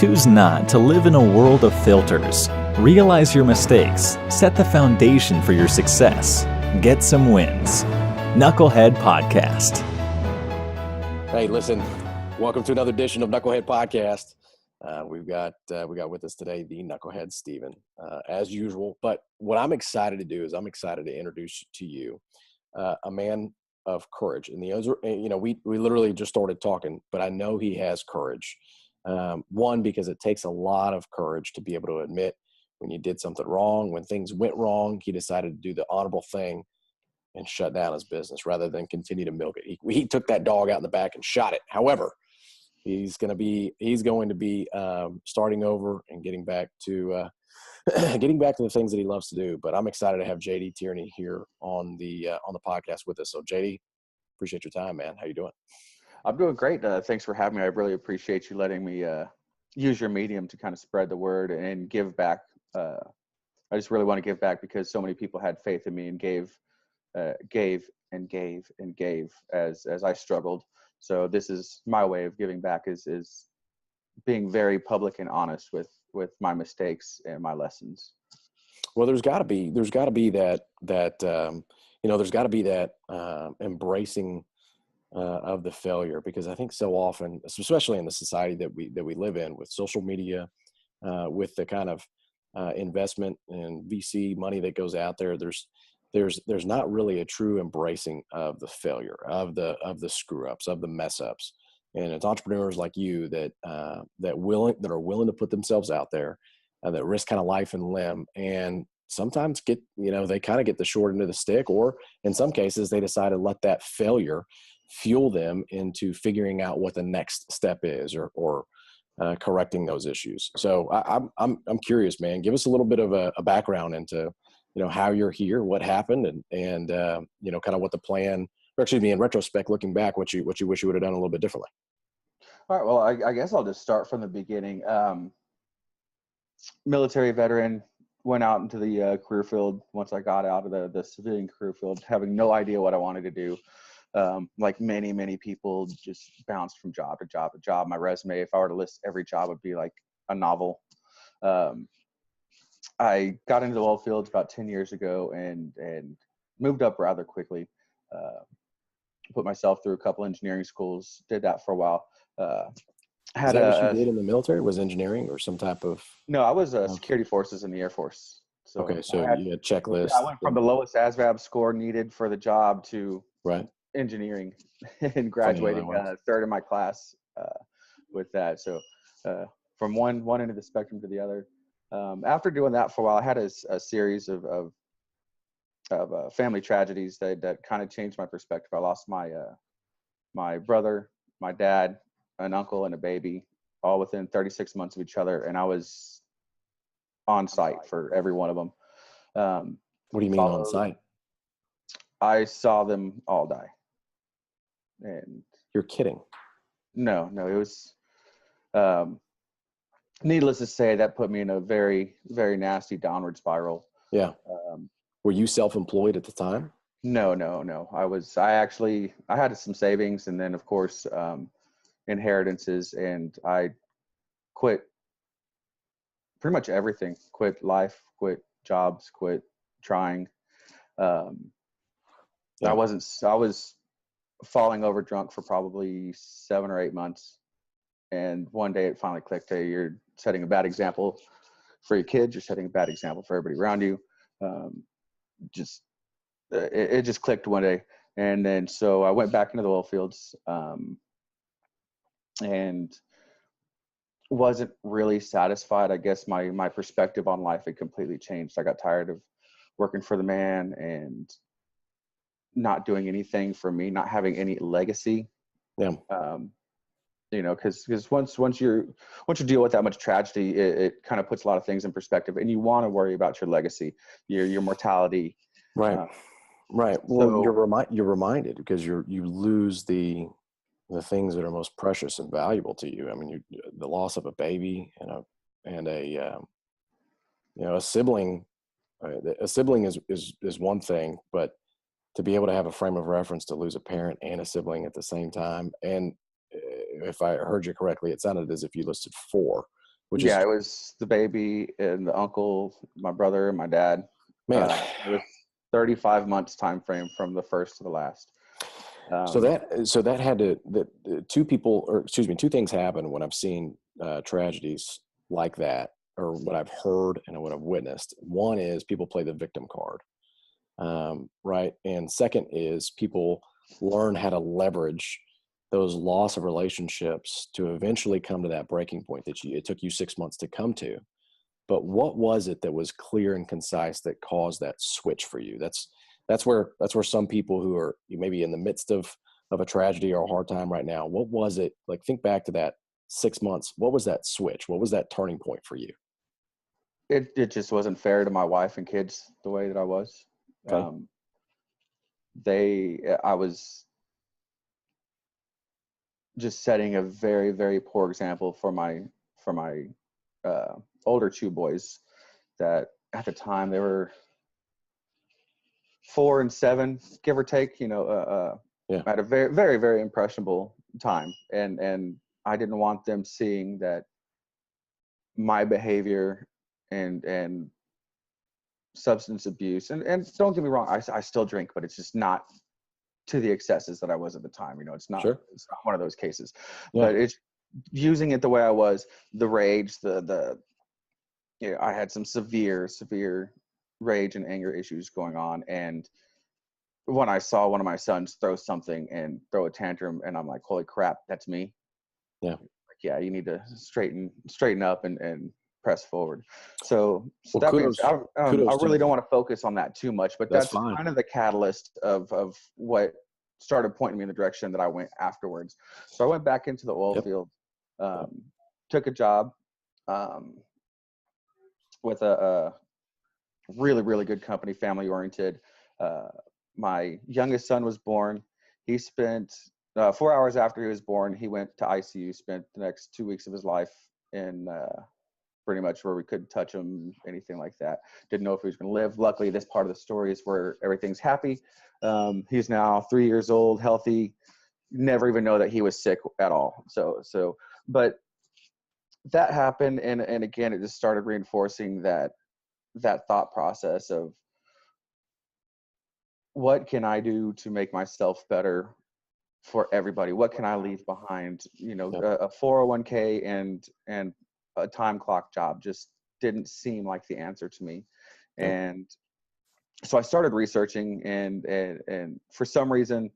Choose not to live in a world of filters. Realize your mistakes. Set the foundation for your success. Get some wins. Knucklehead Podcast. Hey, listen, welcome to another edition of Knucklehead Podcast. We got with us today the Knucklehead Steven, as usual. But what I'm excited to do is I'm excited to introduce to you a man of courage. And we literally just started talking, but I know he has courage. One, because it takes a lot of courage to be able to admit when you did something wrong, when things went wrong. He decided to do the honorable thing and shut down his business rather than continue to milk it. He took that dog out in the back and shot it. However, he's going to be starting over and getting back to the things that he loves to do. But I'm excited to have JD Tierney here on the podcast with us. So JD, appreciate your time, man. How you doing? I'm doing great. Thanks for having me. I really appreciate you letting me use your medium to kind of spread the word and give back. I just really want to give back because so many people had faith in me and gave as I struggled. So this is my way of giving back is being very public and honest with my mistakes and my lessons. Well, there's got to be that embracing of the failure, because I think so often, especially in the society that we live in, with social media, with the kind of investment and VC money that goes out there, there's not really a true embracing of the failure, of the screw ups, of the mess ups. And it's entrepreneurs like you that are willing to put themselves out there, that risk kind of life and limb, and sometimes they kind of get the short end of the stick, or in some cases they decide to let that failure fuel them into figuring out what the next step is, or correcting those issues. So I'm curious, man. Give us a little bit of a background into how you're here, what happened, and kind of what the plan. Or excuse me, in retrospect, looking back, what you wish you would have done a little bit differently. All right. Well, I guess I'll just start from the beginning. Military veteran, went out into the career field once I got out of the civilian career field, having no idea what I wanted to do. Like many people, just bounced from job to job to job. My resume, if I were to list every job, would be like a novel. I got into the oil fields about 10 years ago and moved up rather quickly. Put myself through a couple engineering schools, did that for a while. Is that what you did in the military? Was engineering or some type of? No, I was security forces in the Air Force. So okay, so you had checklists. I went from the lowest ASVAB score needed for the job to right engineering and graduating third in my class with that. So from one end of the spectrum to the other. After doing that for a while, I had a series of family tragedies that kind of changed my perspective. I lost my brother, my dad, an uncle, and a baby, all within 36 months of each other, and I was on site for every one of them. What do you mean on site? I saw them all die. And you're kidding? No, it was. Needless to say, that put me in a very, very nasty downward spiral. Yeah. Were you self-employed at the time? No. I had some savings, and then of course inheritances, and I quit pretty much everything. Quit life, quit jobs, quit trying. I was falling over drunk for probably 7 or 8 months. And one day it finally clicked. Hey, you're setting a bad example for your kids. You're setting a bad example for everybody around you. It just clicked one day. And then, so I went back into the oil fields, and wasn't really satisfied. I guess my perspective on life had completely changed. I got tired of working for the man and not doing anything for me, not having any legacy. Yeah. Because once you deal with that much tragedy, it kind of puts a lot of things in perspective, and you want to worry about your legacy, your mortality. Right. Right. Well, you're reminded because you lose the things that are most precious and valuable to you. I mean, the loss of a baby and a sibling. A sibling is one thing, but to be able to have a frame of reference to lose a parent and a sibling at the same time, and if I heard you correctly, it sounded as if you listed 4 which Yeah, is, it was the baby and the uncle, my brother, and my dad. man. It was 35 months time frame from the first to the last. So that had to, two things happen when I've seen tragedies like that, or what I've heard and what I've witnessed. One is people play the victim card, right? And second is people learn how to leverage those loss of relationships to eventually come to that breaking point that it took you 6 months to come to. But what was it that was clear and concise that caused that switch for you? That's where some people who are maybe in the midst of a tragedy or a hard time right now, what was it like? Think back to that 6 months. What was that switch? What was that turning point for you? It just wasn't fair to my wife and kids the way that I was. Okay. I was just setting a very, very poor example for my older two boys that at the time they were 4 and 7, give or take, Yeah. at a very, very, very impressionable time. And I didn't want them seeing that my behavior and substance abuse, and don't get me wrong, I still drink, but it's just not to the excesses that I was at the time. It's not, Sure. It's not one of those cases, Yeah. but it's using it the way I was, the rage, I had some severe rage and anger issues going on. And when I saw one of my sons throw something and throw a tantrum, and I'm like, holy crap, that's me. Yeah. Like, yeah, you need to straighten up and press forward. So Well, that means I really don't want to focus on that too much, but that's fine. kind of the catalyst of what started pointing me in the direction that I went afterwards. So I went back into the oil field, took a job with a really, really good company, family oriented. My youngest son was born. He spent 4 hours after he was born, he went to ICU, spent the next 2 weeks of his life in pretty much where we couldn't touch him, anything like that. Didn't know if he was going to live. Luckily, this part of the story is where everything's happy. He's now 3 years old, healthy, never even know that he was sick at all. But that happened. And again, it just started reinforcing that thought process of, what can I do to make myself better for everybody? What can I leave behind? A 401k and a time clock job just didn't seem like the answer to me. And so I started researching, and for some reason,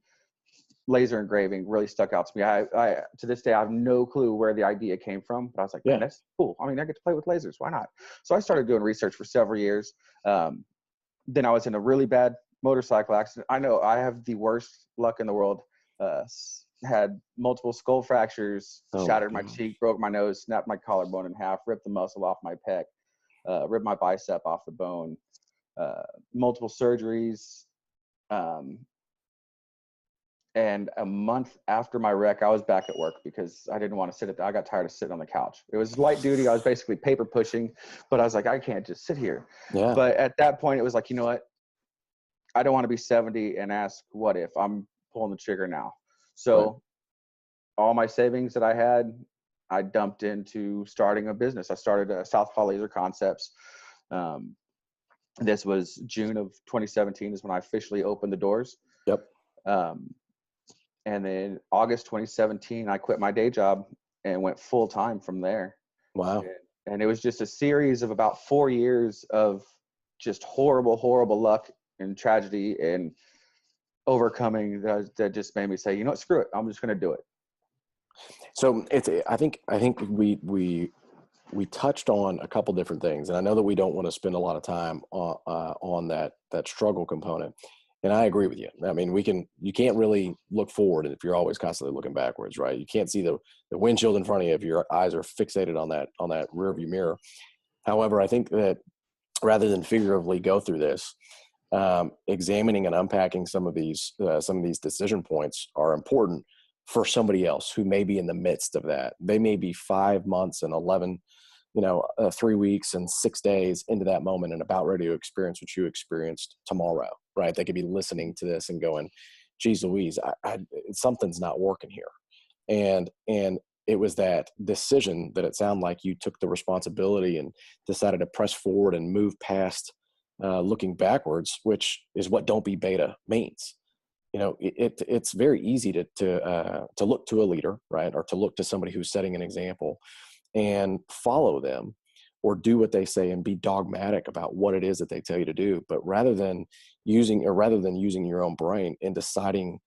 laser engraving really stuck out to me. I to this day, I have no clue where the idea came from, but I was like, man, that's cool. I mean, I get to play with lasers. Why not? So I started doing research for several years. Then I was in a really bad motorcycle accident. I know I have the worst luck in the world. Had multiple skull fractures, shattered my cheek, broke my nose, snapped my collarbone in half, ripped the muscle off my pec, ripped my bicep off the bone, multiple surgeries. And a month after my wreck, I was back at work because I didn't want to I got tired of sitting on the couch. It was light duty. I was basically paper pushing, but I was like, I can't just sit here. Yeah. But at that point, it was like, you know what? I don't want to be 70 and ask what if. I'm pulling the trigger now. So all my savings that I had, I dumped into starting a business. I started Southpaw Laser Concepts. This was June of 2017 is when I officially opened the doors. Yep. And then August 2017, I quit my day job and went full time from there. Wow. And it was just a series of about 4 years of just horrible, horrible luck and tragedy and overcoming that just made me say, you know what, screw it. I'm just going to do it. So I think we touched on a couple different things, and I know that we don't want to spend a lot of time on that struggle component. And I agree with you. I mean, you can't really look forward if you're always constantly looking backwards, right? You can't see the windshield in front of you if your eyes are fixated on that rearview mirror. However, I think that rather than figuratively go through this, examining and unpacking some of these decision points are important for somebody else who may be in the midst of that. They may be 5 months and 11, 3 weeks and 6 days into that moment and about ready to experience what you experienced tomorrow, right? They could be listening to this and going, geez Louise, something's not working here. And it was that decision that it sounded like you took the responsibility and decided to press forward and move past looking backwards, which is what don't be beta means. It's very easy to look to a leader, right? Or to look to somebody who's setting an example and follow them or do what they say and be dogmatic about what it is that they tell you to do. But rather than using your own brain and deciding,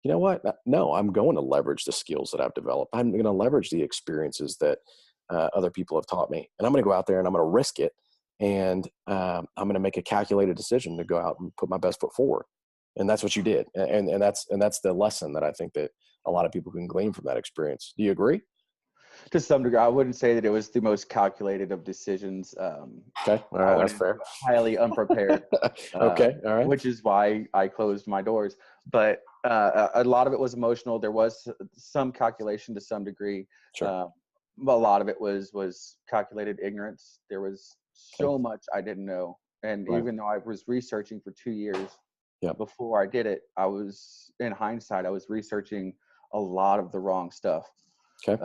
you know what, no, I'm going to leverage the skills that I've developed. I'm going to leverage the experiences that other people have taught me. And I'm going to go out there and I'm going to risk it. And I'm going to make a calculated decision to go out and put my best foot forward. And that's what you did. And that's the lesson that I think that a lot of people can glean from that experience. Do you agree? To some degree, I wouldn't say that it was the most calculated of decisions. Okay, all right, that's fair. Highly unprepared. Okay, all right. Which is why I closed my doors. But a lot of it was emotional. There was some calculation to some degree. Sure. But a lot of it was calculated ignorance. There was so much I didn't know. And even though I was researching for 2 years before I did it, in hindsight, I was researching a lot of the wrong stuff. Okay.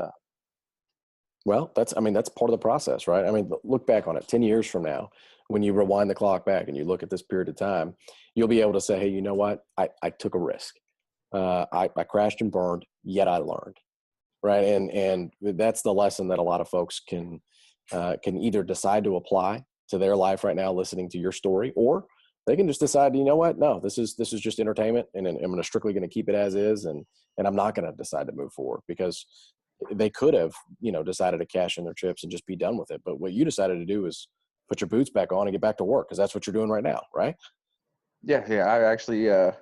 Well, that's part of the process, right? I mean, look back on it 10 years from now, when you rewind the clock back and you look at this period of time, you'll be able to say, hey, you know what? I took a risk. I crashed and burned, yet I learned, right? And that's the lesson that a lot of folks can either decide to apply to their life right now, listening to your story, or they can just decide, you know what? No, this is just entertainment, and I'm going to strictly going to keep it as is, and I'm not going to decide to move forward, because they could have, decided to cash in their chips and just be done with it. But what you decided to do is put your boots back on and get back to work, because that's what you're doing right now, right? Yeah. I actually, it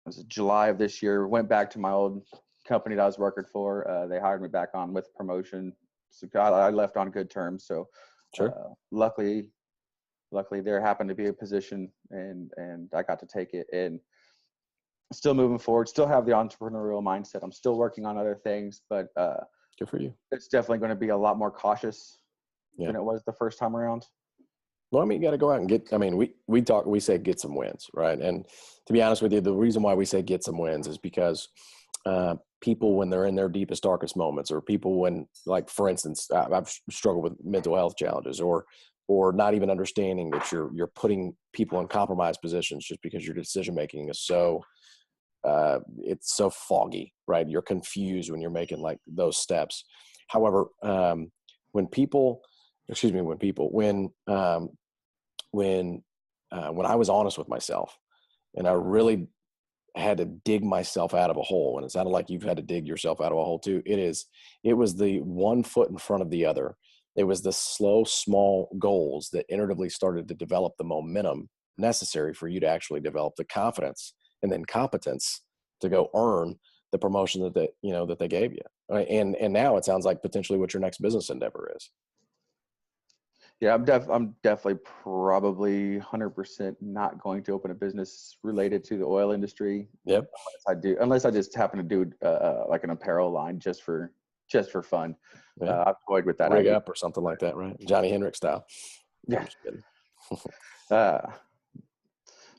was July of this year, went back to my old company that I was working for. They hired me back on with promotion. So I left on good terms. So sure. Luckily there happened to be a position and I got to take it, and still moving forward, still have the entrepreneurial mindset. I'm still working on other things, but good for you. It's definitely going to be a lot more cautious than it was the first time around. Well, you got to go out and we say get some wins, right? And to be honest with you, the reason why we say get some wins is because people, when they're in their deepest, darkest moments, or people when, like, for instance, I've struggled with mental health challenges, or not even understanding that you're putting people in compromised positions just because your decision making is so it's so foggy, right? You're confused when you're making like those steps. However, when I was honest with myself and I really had to dig myself out of a hole, and it sounded like you've had to dig yourself out of a hole too. It was the one foot in front of the other. It was the slow, small goals that iteratively started to develop the momentum necessary for you to actually develop the confidence and then competence to go earn the promotion that they gave you. Right? And now it sounds like potentially what your next business endeavor is. Yeah, I'm definitely probably 100% not going to open a business related to the oil industry. Yep. Unless I just happen to do like an apparel line just for fun. Yeah. I've toyed with that. Rig up or something like that, right? Johnny Hendricks style. Yeah. I'm just kidding.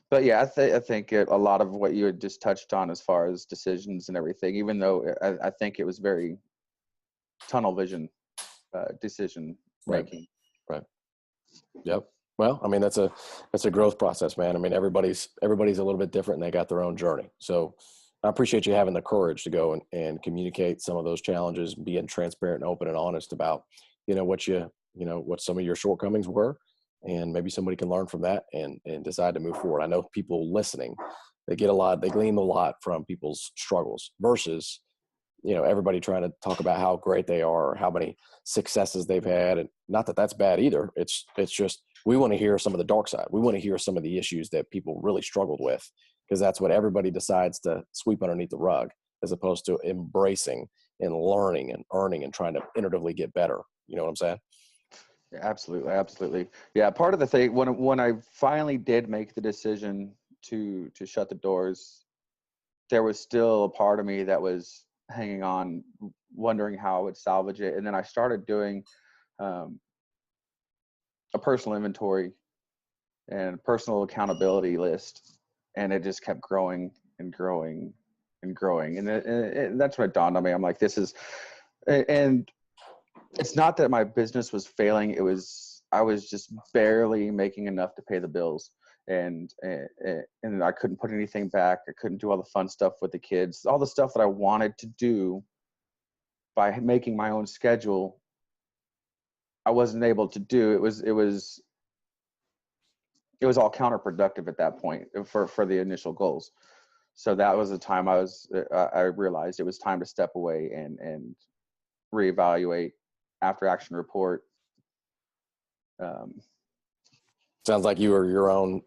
But yeah, I think a lot of what you had just touched on as far as decisions and everything, even though I think it was very tunnel vision decision making. Right. Yep. Well, that's a growth process, man. Everybody's a little bit different, and they got their own journey. So I appreciate you having the courage to go and communicate some of those challenges, being transparent and open and honest about, what some of your shortcomings were, and maybe somebody can learn from that and decide to move forward. I know people listening, they glean a lot from people's struggles versus, everybody trying to talk about how great they are or how many successes they've had. And not that that's bad either. It's just, we want to hear some of the dark side. We want to hear some of the issues that people really struggled with, because that's what everybody decides to sweep underneath the rug, as opposed to embracing and learning and earning and trying to iteratively get better. You know what I'm saying? Yeah, absolutely. Yeah. Part of the thing, when I finally did make the decision to shut the doors, there was still a part of me that was hanging on, wondering how I would salvage it. And then I started doing a personal inventory and personal accountability list, and it just kept growing and growing and growing. And that's what it dawned on me. I'm like, and it's not that my business was failing. I was just barely making enough to pay the bills. And I couldn't put anything back. I couldn't do all the fun stuff with the kids, all the stuff that I wanted to do by making my own schedule. I wasn't able to do. It was all counterproductive at that point for the initial goals. So that was the time I realized it was time to step away and reevaluate, after action report. Sounds like you were your own.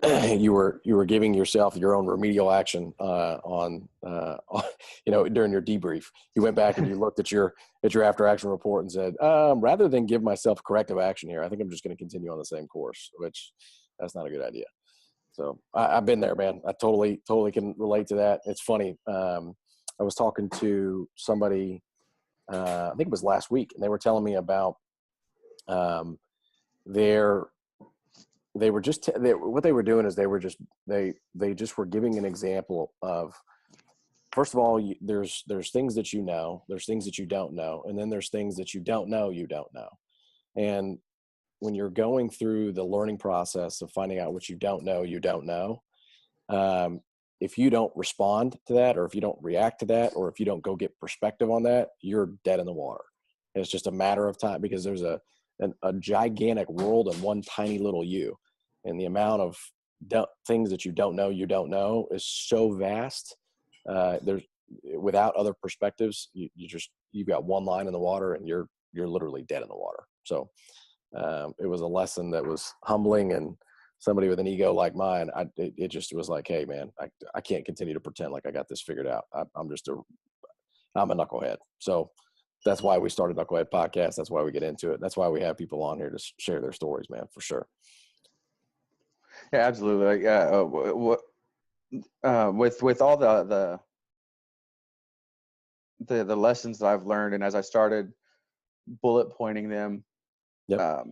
You were giving yourself your own remedial action on during your debrief. You went back and you looked at your after action report and said, rather than give myself corrective action here, I think I'm just going to continue on the same course, which that's not a good idea. So I've been there, man. I totally can relate to that. It's funny. I was talking to somebody, I think it was last week, and they were telling me about what they were doing is they just were giving an example of, first of all, there's things that you know, there's things that you don't know, and then there's things that you don't know. And when you're going through the learning process of finding out what you don't know, if you don't respond to that, or if you don't react to that, or if you don't go get perspective on that, you're dead in the water. And it's just a matter of time, because there's a gigantic world and one tiny little you. And the amount of things that you don't know is so vast. Without other perspectives, you've got one line in the water and you're literally dead in the water. So it was a lesson that was humbling, and somebody with an ego like mine, it just was like, hey man, I can't continue to pretend like I got this figured out. I'm a knucklehead. So that's why we started Knucklehead Podcast. That's why we get into it. That's why we have people on here to share their stories, man, for sure. Yeah, absolutely. Yeah. With all the lessons that I've learned, and as I started bullet pointing them, yep. I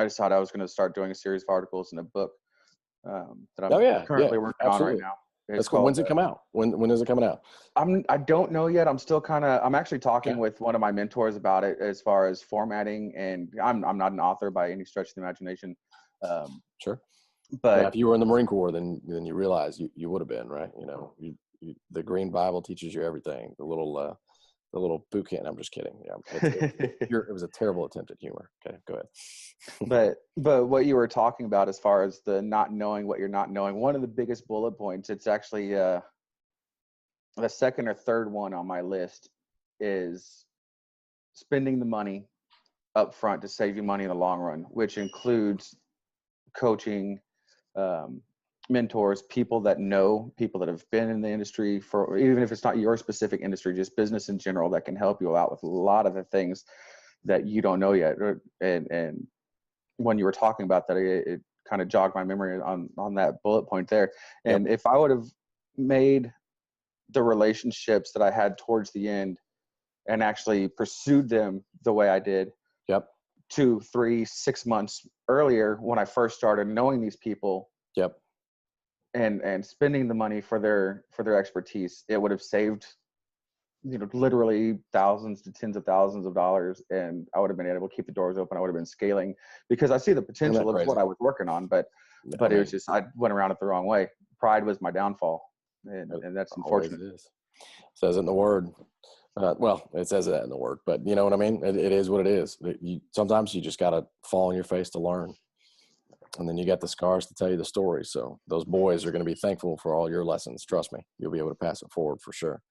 just thought I was going to start doing a series of articles and a book that I'm currently working on right now. That's cool. When's it come out? When is it coming out? I don't know yet. I'm actually talking with one of my mentors about it, as far as formatting, and I'm not an author by any stretch of the imagination. Sure. But if you were in the Marine Corps, then you realize you would have been, right? The Green Bible teaches you everything. The little boot camp. I'm just kidding. Yeah, it was a terrible attempt at humor. Okay, go ahead. but what you were talking about, as far as the not knowing what you're not knowing, one of the biggest bullet points, it's actually the second or third one on my list, is spending the money up front to save you money in the long run, which includes coaching, mentors, people that have been in the industry for, even if it's not your specific industry, just business in general, that can help you out with a lot of the things that you don't know yet. And when you were talking about that, it kind of jogged my memory on that bullet point there. And if I would have made the relationships that I had towards the end and actually pursued them the way I did, 2, 3, 6 months earlier, when I first started knowing these people, and spending the money for their expertise, it would have saved, literally thousands to tens of thousands of dollars, and I would have been able to keep the doors open. I would have been scaling, because I see the potential of what I was working on, but it was just, I went around it the wrong way. Pride was my downfall, and that's unfortunate. It says it in the word. It says that in the word, but you know what I mean? It is what it is. Sometimes you just got to fall on your face to learn. And then you got the scars to tell you the story. So those boys are going to be thankful for all your lessons. Trust me, you'll be able to pass it forward for sure.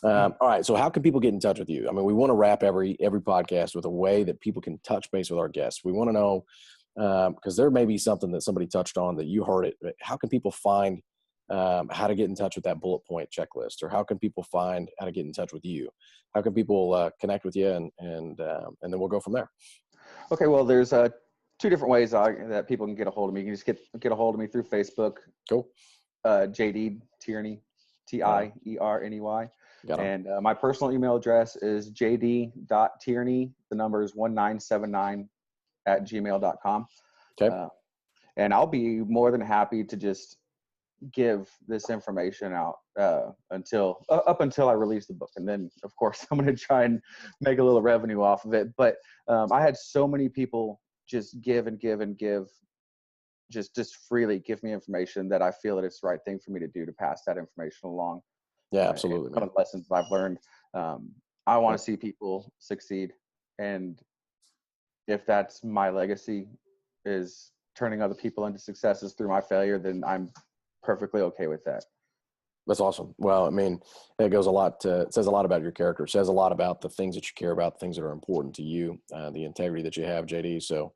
All right. So how can people get in touch with you? I mean, we want to wrap every podcast with a way that people can touch base with our guests. We want to know, because there may be something that somebody touched on that you heard it. How can people find how to get in touch with that bullet point checklist, or how can people find how to get in touch with you? How can people connect with you, and then we'll go from there. Okay. Well, there's 2 different ways that people can get a hold of me. You can just get a hold of me through Facebook. Cool. JD Tierney, Tierny. And my personal email address is jd.tierney, the number is 1979 @gmail.com. Okay. And I'll be more than happy to just give this information out up until I release the book. And then of course I'm going to try and make a little revenue off of it. But I had so many people just give and give and give, just freely give me information that I feel that it's the right thing for me to do to pass that information along. Yeah, absolutely. One of the lessons that I've learned, I want to see people succeed. And if that's my legacy, is turning other people into successes through my failure, then I'm perfectly okay with that. That's awesome. Well, I mean, it goes a lot it says a lot about your character. It says a lot about the things that you care about, the things that are important to you, the integrity that you have, JD. So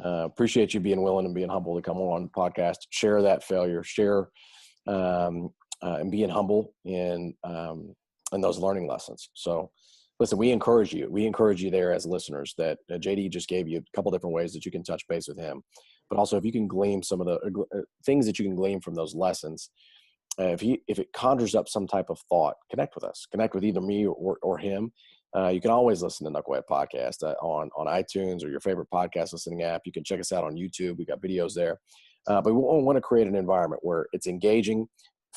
appreciate you being willing and being humble to come on the podcast, share that failure, share and being humble in those learning lessons. So listen, we encourage you. We encourage you there as listeners that JD just gave you a couple different ways that you can touch base with him. But also if you can glean some of the things that you can glean from those lessons, if it conjures up some type of thought, connect with us. Connect with either me or him. You can always listen to Knucklehead Podcast on iTunes or your favorite podcast listening app. You can check us out on YouTube. We got videos there. But we want to create an environment where it's engaging.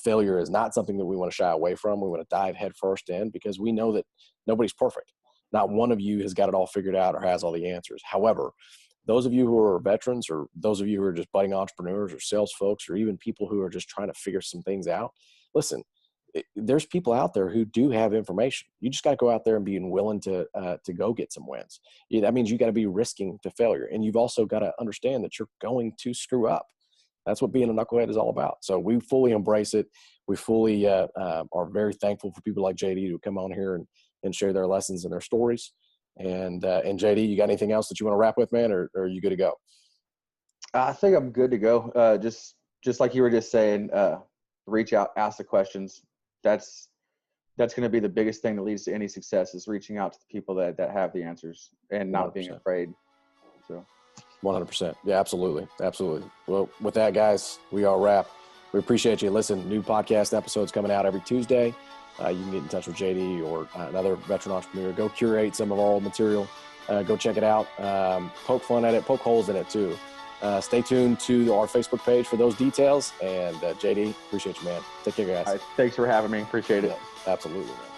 Failure is not something that we want to shy away from. We want to dive headfirst in because we know that nobody's perfect. Not one of you has got it all figured out or has all the answers. However, those of you who are veterans or those of you who are just budding entrepreneurs or sales folks or even people who are just trying to figure some things out, listen, there's people out there who do have information. You just got to go out there and be willing to go get some wins. That means you got to be risking to failure. And you've also got to understand that you're going to screw up. That's what being a knucklehead is all about. So we fully embrace it. We fully are very thankful for people like JD who come on here and share their lessons and their stories. And JD, you got anything else that you want to wrap with, man, or are you good to go? I think I'm good to go. Just like you were just saying, reach out, ask the questions. That's going to be the biggest thing that leads to any success is reaching out to the people that have the answers and not 100%. being afraid. So 100%. Yeah, absolutely. Absolutely. Well, with that, guys, we are wrap. We appreciate you. Listen, new podcast episodes coming out every Tuesday. You can get in touch with JD or another veteran entrepreneur. Go curate some of our old material. Go check it out. Poke fun at it. Poke holes in it, too. Stay tuned to our Facebook page for those details. And JD, appreciate you, man. Take care, guys. All right, thanks for having me. Appreciate it. Yeah, absolutely, man.